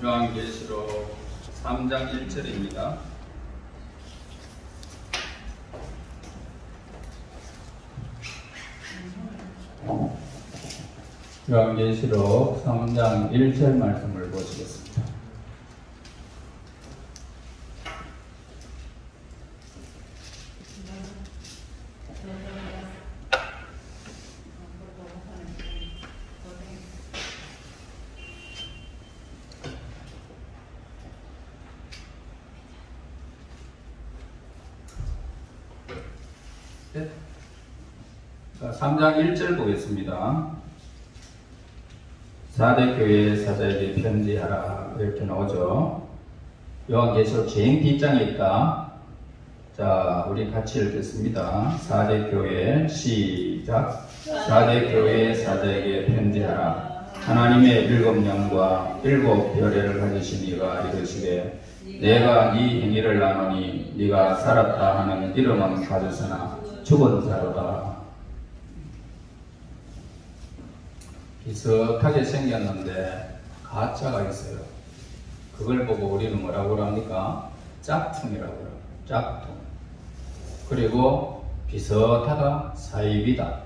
요한계시록 3장 1절입니다. 요한계시록 3장 1절 말씀을 보시겠습니다. 자, 3장 1절 보겠습니다. 사대 교회 사자에게 편지하라 이렇게 나오죠. 요한계시록 제일 뒷장에 있다. 자, 우리 같이 읽겠습니다. 사대 교회 시작. 사대 교회 사자에게 편지하라. 하나님의 일곱 영과 일곱 별의를 가지신 이가 이르시되 내가 네 행위를 아노니 네가 살았다 하는 이름은 가졌으나 죽은 자로다. 비슷하게 생겼는데 가짜가 있어요. 그걸 보고 우리는 뭐라고 합니까? 짝퉁이라고 해요. 짝퉁. 그리고 비슷하다, 사입이다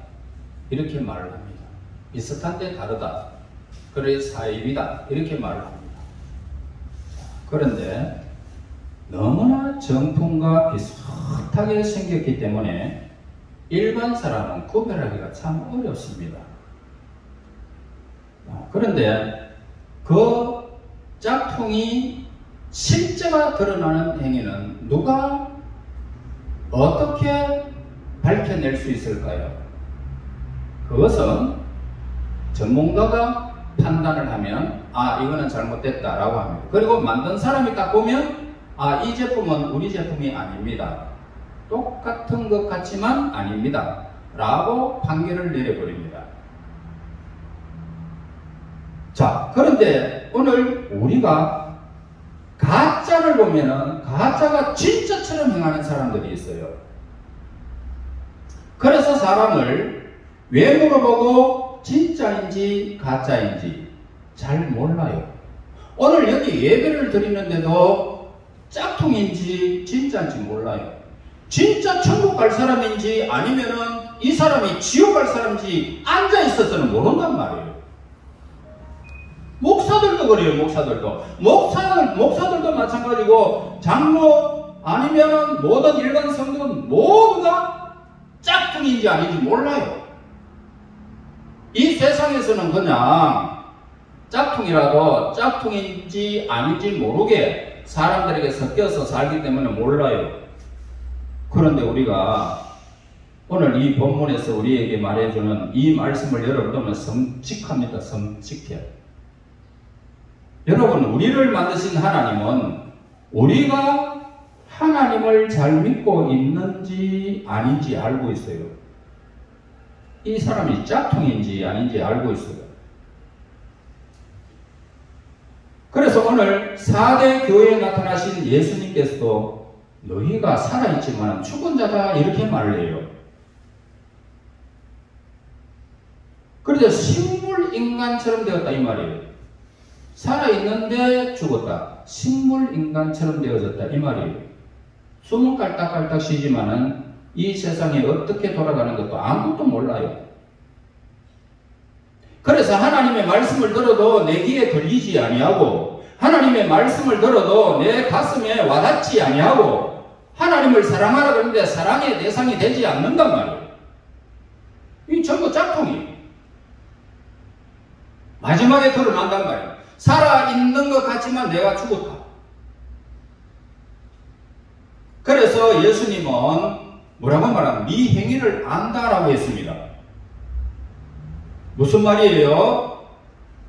이렇게 말을 합니다. 비슷한데 다르다. 그래 사입이다 이렇게 말을 합니다. 그런데 너무나 정품과 비슷하게 생겼기 때문에 일반 사람은 구별하기가 참 어렵습니다. 그런데 그 짝퉁이 실제가 드러나는 행위는 누가 어떻게 밝혀낼 수 있을까요? 그것은 전문가가 판단을 하면 이거는 잘못됐다라고 합니다. 그리고 만든 사람이 딱 보면 이 제품은 우리 제품이 아닙니다. 똑같은 것 같지만 아닙니다. 라고 판결을 내려버립니다. 자, 그런데 오늘 우리가 가짜를 보면은 가짜가 진짜처럼 행하는 사람들이 있어요. 그래서 사람을 외모로 보고 진짜인지 가짜인지 잘 몰라요. 오늘 여기 예배를 드리는데도 짝퉁인지 진짜인지 몰라요. 진짜 천국 갈 사람인지 아니면은 이 사람이 지옥 갈 사람인지 앉아 있어서는 모른단 말이에요. 목사들도 그래요. 목사들도 마찬가지고 장로 아니면은 모든 일반 성도는 모두가 짝퉁인지 아닌지 몰라요. 이 세상에서는 그냥 짝퉁이라도 짝퉁인지 아닌지 모르게 사람들에게 섞여서 살기 때문에 몰라요. 그런데 우리가 오늘 이 본문에서 우리에게 말해주는 이 말씀을 여러분 보면 섬찟합니다. 섬찟해. 여러분, 우리를 만드신 하나님은 우리가 하나님을 잘 믿고 있는지 아닌지 알고 있어요. 이 사람이 짝퉁인지 아닌지 알고 있어요. 그래서 오늘 4대 교회에 나타나신 예수님께서도 너희가 살아있지만 죽은 자다 이렇게 말을 해요. 그래서 식물인간처럼 되었다 이 말이에요. 살아있는데 죽었다. 식물인간처럼 되어졌다 이 말이에요. 숨은 깔딱깔딱 쉬지만은 이 세상에 어떻게 돌아가는 것도 아무것도 몰라요. 그래서 하나님의 말씀을 들어도 내 귀에 들리지 아니하고 하나님의 말씀을 들어도 내 가슴에 와닿지 아니하고 하나님을 사랑하라 그러는데 사랑의 대상이 되지 않는단 말이에요. 이 전부 짝퉁이 마지막에 드러난단 말이에요. 살아있는 것 같지만 내가 죽었다. 그래서 예수님은 뭐라고 말하면 네 행위를 안다라고 했습니다. 무슨 말이에요?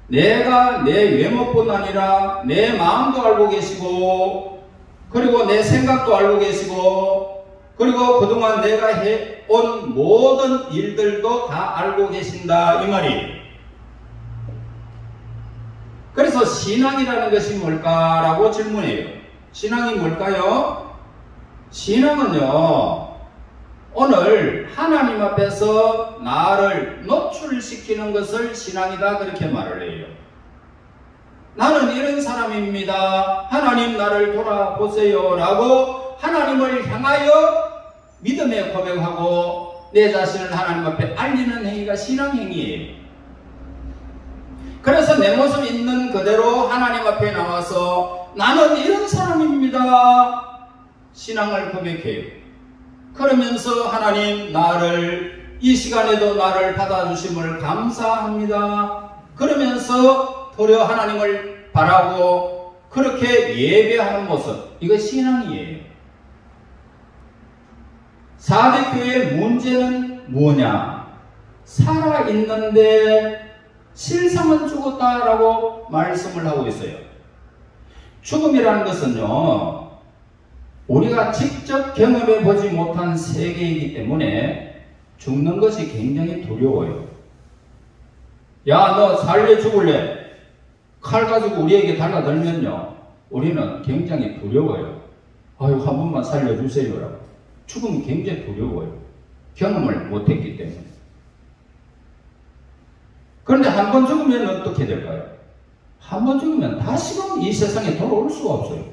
내가 내 외모뿐 아니라 내 마음도 알고 계시고 그리고 내 생각도 알고 계시고 그리고 그동안 내가 해온 모든 일들도 다 알고 계신다 이 말이에요. 그래서 신앙이라는 것이 뭘까라고 질문해요. 신앙이 뭘까요? 신앙은요, 오늘 하나님 앞에서 나를 노출시키는 것을 신앙이다 그렇게 말을 해요. 나는 이런 사람입니다. 하나님 나를 돌아보세요. 라고 하나님을 향하여 믿음의 고백하고 내 자신을 하나님 앞에 알리는 행위가 신앙행위예요. 그래서 내 모습 있는 그대로 하나님 앞에 나와서 나는 이런 사람입니다. 신앙을 고백해요. 그러면서 하나님 나를 이 시간에도 나를 받아주심을 감사합니다. 그러면서 도리어 하나님을 바라고 그렇게 예배하는 모습, 이거 신앙이에요. 4대 교회의 문제는 뭐냐? 살아있는데 실상은 죽었다라고 말씀을 하고 있어요. 죽음이라는 것은요, 우리가 직접 경험해 보지 못한 세계이기 때문에 죽는 것이 굉장히 두려워요. 야, 너 살래 죽을래? 칼 가지고 우리에게 달라들면요, 우리는 굉장히 두려워요. 아유, 한 번만 살려주세요라고. 죽음이 굉장히 두려워요. 경험을 못했기 때문에. 그런데 한 번 죽으면 어떻게 될까요? 한 번 죽으면 다시금 이 세상에 돌아올 수가 없어요.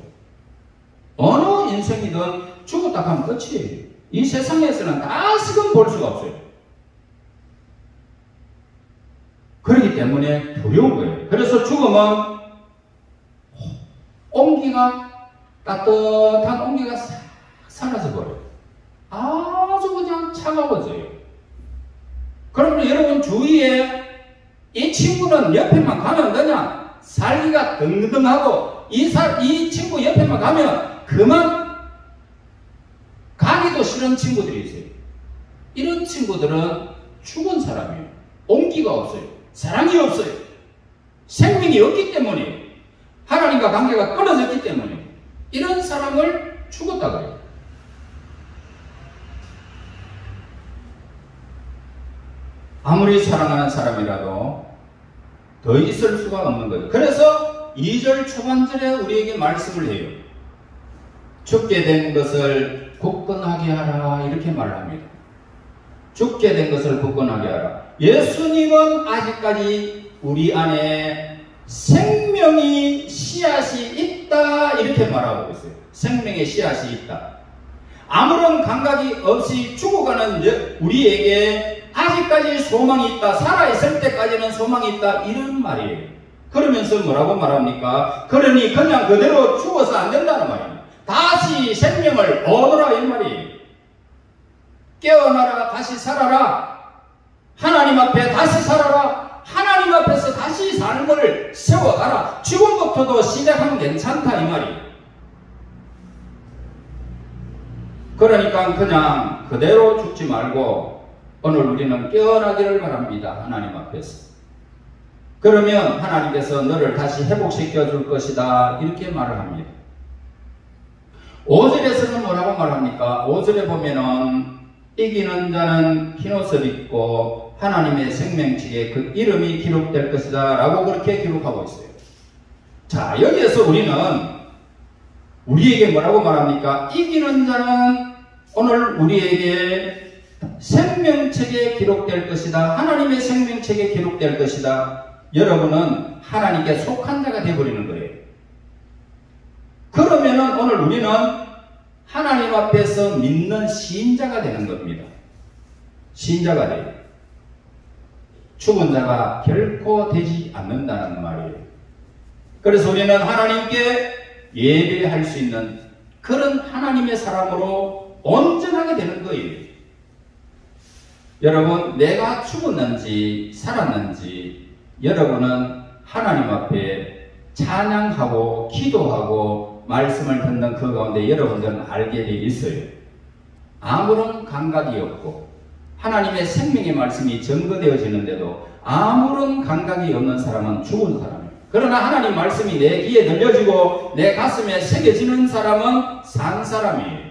어느 인생이든 죽었다 하면 끝이에요. 이 세상에서는 다시금 볼 수가 없어요. 그렇기 때문에 두려운 거예요. 그래서 죽음은 온기가, 따뜻한 온기가 싹 사라져버려요. 아주 그냥 차가워져요. 그러면 여러분 주위에 이 친구는 옆에만 가면 그냥 살기가 덩덩하고 이 친구 옆에만 가면 그만 가기도 싫은 친구들이 있어요. 이런 친구들은 죽은 사람이에요. 온기가 없어요. 사랑이 없어요. 생명이 없기 때문에, 하나님과 관계가 끊어졌기 때문에 이런 사람을 죽었다 그래요. 아무리 사랑하는 사람이라도 더 있을 수가 없는 거예요. 그래서 2절 초반절에 우리에게 말씀을 해요. 죽게 된 것을 굳건하게 하라, 이렇게 말합니다. 죽게 된 것을 굳건하게 하라. 예수님은 아직까지 우리 안에 생명이 씨앗이 있다, 이렇게 말하고 있어요. 생명의 씨앗이 있다. 아무런 감각이 없이 죽어가는 우리에게 아직까지 소망이 있다, 살아있을 때까지는 소망이 있다, 이런 말이에요. 그러면서 뭐라고 말합니까? 그러니 그냥 그대로 죽어서 안 된다는 말이에요. 다시 생명을 얻어라, 이 말이에요. 깨어나라, 다시 살아라. 하나님 앞에 다시 살아라. 하나님 앞에서 다시 삶을 세워가라. 지금부터도 시작하면 괜찮다, 이 말이에요. 그러니까 그냥 그대로 죽지 말고 오늘 우리는 깨어나기를 바랍니다. 하나님 앞에서. 그러면 하나님께서 너를 다시 회복시켜 줄 것이다, 이렇게 말을 합니다. 5절에서는 뭐라고 말합니까? 5절에 보면은 이기는 자는 흰옷을 입고 하나님의 생명책에 그 이름이 기록될 것이다 라고 그렇게 기록하고 있어요. 자, 여기에서 우리에게 뭐라고 말합니까? 이기는 자는 오늘 우리에게 생명책에 기록될 것이다. 하나님의 생명책에 기록될 것이다. 여러분은 하나님께 속한 자가 되어버리는 거예요. 그러면은 오늘 우리는 하나님 앞에서 믿는 신자가 되는 겁니다. 신자가 돼요. 죽은 자가 결코 되지 않는다는 말이에요. 그래서 우리는 하나님께 예배할 수 있는 그런 하나님의 사람으로 온전하게 되는 거예요. 여러분, 내가 죽었는지 살았는지 여러분은 하나님 앞에 찬양하고 기도하고 말씀을 듣는 그 가운데 여러분들은 알게 되어 있어요. 아무런 감각이 없고 하나님의 생명의 말씀이 증거되어지는데도 아무런 감각이 없는 사람은 죽은 사람이에요. 그러나 하나님 말씀이 내 귀에 들려지고 내 가슴에 새겨지는 사람은 산 사람이에요.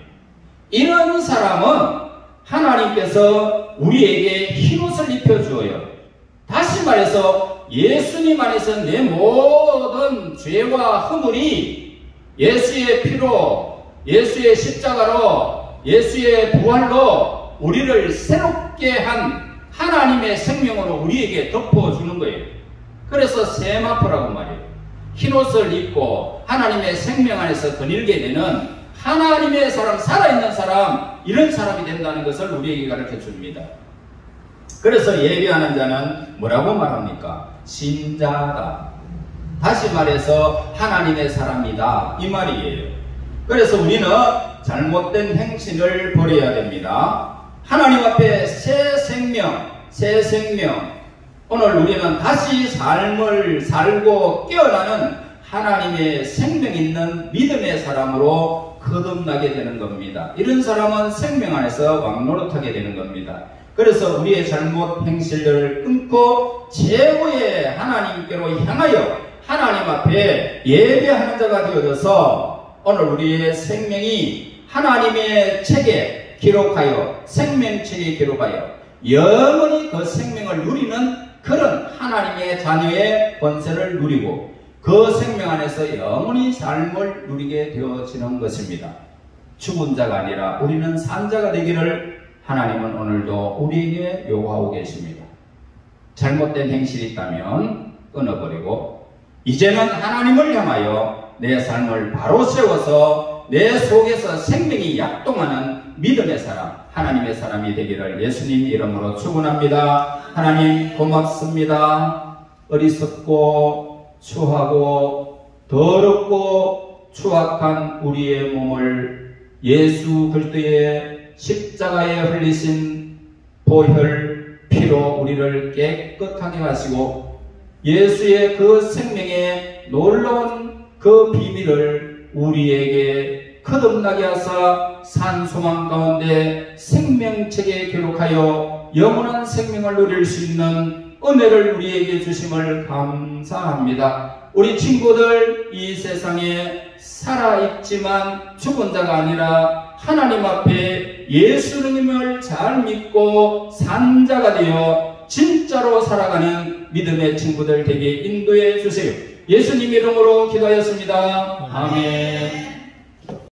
이런 사람은 하나님께서 우리에게 흰옷을 입혀주어요. 다시 말해서 예수님 안에서 내 모든 죄와 허물이 예수의 피로, 예수의 십자가로, 예수의 부활로 우리를 새롭게 한 하나님의 생명으로 우리에게 덮어주는 거예요. 그래서 세마포라고 말해요. 흰옷을 입고 하나님의 생명 안에서 거닐게 되는 하나님의 사람, 살아있는 사람, 이런 사람이 된다는 것을 우리에게 가르쳐 줍니다. 그래서 예배하는 자는 뭐라고 말합니까? 신자다. 다시 말해서 하나님의 사람이다, 이 말이에요. 그래서 우리는 잘못된 행실을 버려야 됩니다. 하나님 앞에 새 생명, 오늘 우리는 다시 삶을 살고 깨어나는 하나님의 생명 있는 믿음의 사람으로 거듭나게 되는 겁니다. 이런 사람은 생명 안에서 왕노릇하게 되는 겁니다. 그래서 우리의 잘못 행실을 끊고 최고의 하나님께로 향하여 하나님 앞에 예배하는 자가 되어져서 오늘 우리의 생명이 하나님의 책에 기록하여, 생명책에 기록하여 영원히 그 생명을 누리는 그런 하나님의 자녀의 권세를 누리고 그 생명 안에서 영원히 삶을 누리게 되어지는 것입니다. 죽은 자가 아니라 우리는 산 자가 되기를 하나님은 오늘도 우리에게 요구하고 계십니다. 잘못된 행실이 있다면 끊어버리고 이제는 하나님을 향하여 내 삶을 바로 세워서 내 속에서 생명이 약동하는 믿음의 사람, 하나님의 사람이 되기를 예수님 이름으로 축원합니다. 하나님 고맙습니다. 어리석고 추하고 더럽고 추악한 우리의 몸을 예수 그리스도의 십자가에 흘리신 보혈 피로 우리를 깨끗하게 하시고 예수의 그 생명의 놀라운 그 비밀을 우리에게 거듭나게 하사 산소망 가운데 생명책에 기록하여 영원한 생명을 누릴 수 있는 은혜를 우리에게 주심을 감사합니다. 우리 친구들 이 세상에 살아있지만 죽은 자가 아니라 하나님 앞에 예수님을 잘 믿고 산 자가 되어 진짜로 살아가는 믿음의 친구들 되게 인도해 주세요. 예수님 이름으로 기도하였습니다. 아멘.